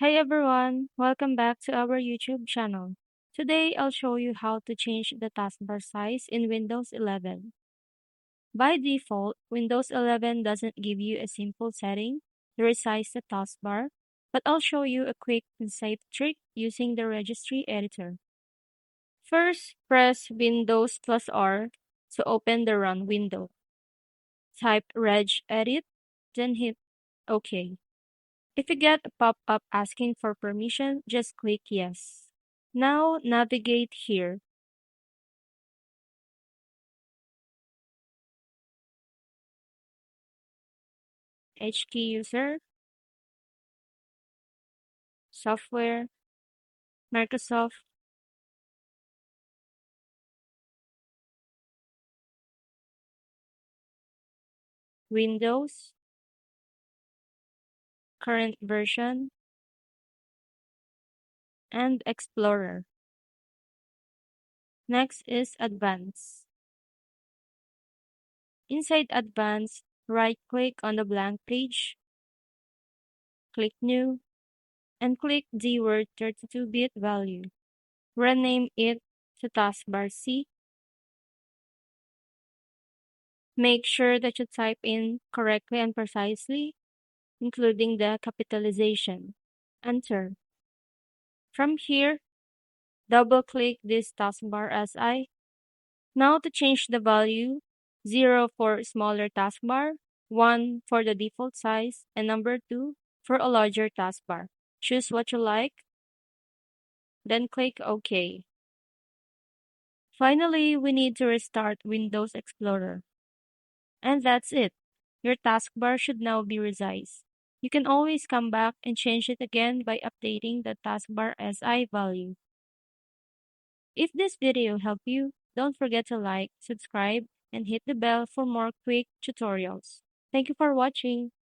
Hey everyone, welcome back to our YouTube channel. Today I'll show you how to change the taskbar size in Windows 11. By default, Windows 11 doesn't give you a simple setting to resize the taskbar, but I'll show you a quick and safe trick using the Registry Editor. First, press Windows plus R to open the Run window. Type regedit, then hit OK. If you get a pop-up asking for permission, just click Yes. Now navigate here. HKey User, Software, Microsoft, Windows, Current Version, and Explorer. Next is Advanced. Inside Advanced, right-click on the blank page, click New, and click the word 32-bit value. Rename it to Taskbar C. Make sure that you type in correctly and precisely, including the capitalization. Enter. From here, double-click this taskbar as I. Now to change the value, 0 for smaller taskbar, 1 for the default size, and number 2 for a larger taskbar. Choose what you like, then click OK. Finally, we need to restart Windows Explorer. And that's it. Your taskbar should now be resized. You can always come back and change it again by updating the taskbar SI value. If this video helped you, don't forget to like, subscribe, and hit the bell for more quick tutorials. Thank you for watching.